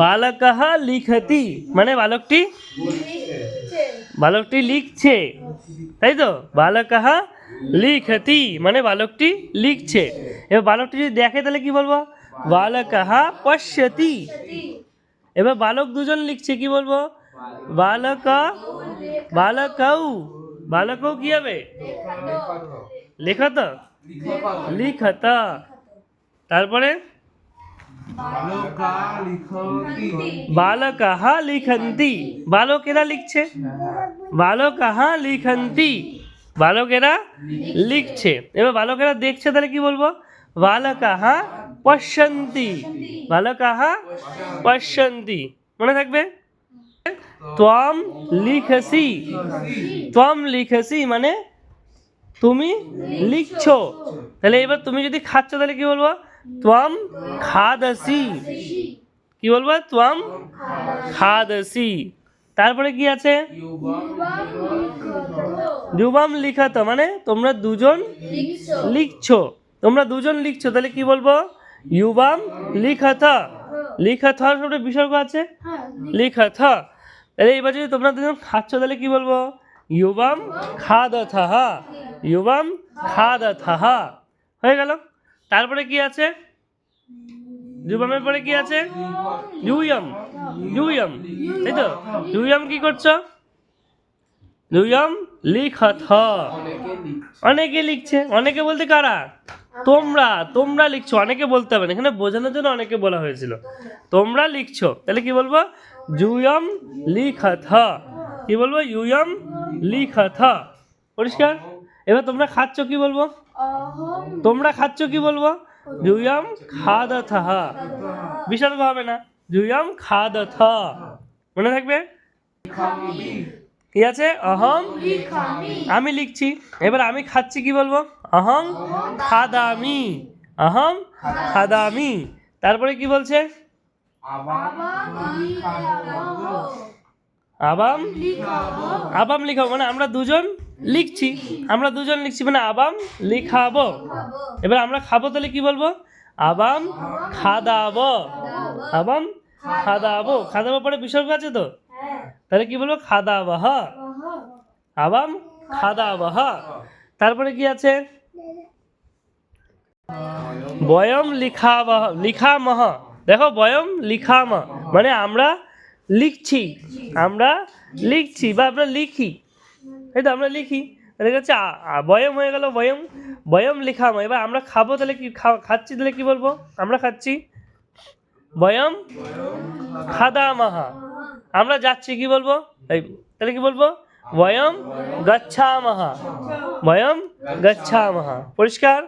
বালকः লিখতি মানে বালকটি লিখছে, তাই তো? বালকः লিখতি মানে বালকটি লিখছে। এবার বালকটি যদি দেখে তাহলে কি বলবো? বালকः পশ্যতি। এবার বালক দুজন লিখছে, কি বলবো? বালকৌ। বালকৌ কি হবে? লেখত, লিখত। তারপরে বালকः লিখন্তি, বালকেরা লিখছে। বালকः লিখন্তি, বালকেরা লিখছে। এবার বালকেরা দেখছে, তাহলে কি বলবো? বালকः পশ্যন্তি। বালকः পশ্যন্তি, মনে থাকবে? ত্বম লিখসি। ত্বম লিখসি মানে তুমি লিখছো। তাহলে এবার তুমি যদি খাচ্ছ তাহলে কি বলবো? ত্বম খাদসি। কি বলবো? ত্বম খাদসি। তারপরে কি আছে? যুবাম লিখাত মানে তোমরা দুজন লিখছো। তোমরা দুজন লিখছো, তাহলে কি বলবো? ইউবাম লিখাত। লিখাত শব্দের বিসর্গ আছে, লিখাত। তাহলে এবার যদি তোমরা দুজন খাচ্ছ তাহলে কি বলবো? ইউবাম খাদথः। ইউবাম খাদথः হয়ে গেল। তারপরে কি আছে? যুবামের পরে কি আছে? ইউয়ম। ইউয়ম, তাই তো? ইউয়ম কি করছো? ইউয়ম লিখথ। অনেকে লিখছে। অনেকে বলতে কারা? তোমরা। তোমরা লিখছো, অনেকে বলতে হবে না, এখানে বোঝানোর জন্য অনেকে বলা হয়েছিল। তোমরা লিখছো, তাহলে কি বলবো? ইউয়ম লিখথ। কি বলবো? ইউয়ম লিখথ। পরিষ্কার? এবার তোমরা খাচ্ছ, কি বলবো? তোমরা খাচ্ছ, কি বলবো? ইউয়ম খাদথः। বিসর্গ হবে না, ইউয়ম খাদথ। মনে থাকবে? কি আছে? অহং, আমি লিখছি। এবার আমি খাচ্ছি, কি বলবো? অহং খাদামি। অহং খাদামি। তারপরে কি বলছে? আবাম। আবাম লিখাবো মানে আমরা দুজন লিখছি। আমরা দুজন লিখছি মানে আবাম লিখাবো। এবার আমরা খাবো, তাহলে কি বলবো? আবাম খাদাবো। আবাম খাদাবো। খাদাবো পরে বিসর্গ আছে তো, তাহলে কি বলবো? খাদাবহ। আবাম খাদাবহ। তারপরে কি আছে? বয়ম লিখাবহ, লিখামহ। দেখো, বয়ম লিখামহ মানে আমরা লিখছি। আমরা লিখছি বা আমরা লিখি, এই তো আমরা লিখি। তাহলে হচ্ছে বয়ম হয়ে গেল। বয়ম, বয়ম লিখামহ। এবার আমরা খাবো, তাহলে কি খাচ্ছি, তাহলে কি বলবো? আমরা খাচ্ছি। বয়ম খাদামহ। আমরা যাচ্ছি, কি বলবো? তাহলে কি বলবো? বয়ম গচ্ছামহ। বয়ম গচ্ছামহ। পরিষ্কার?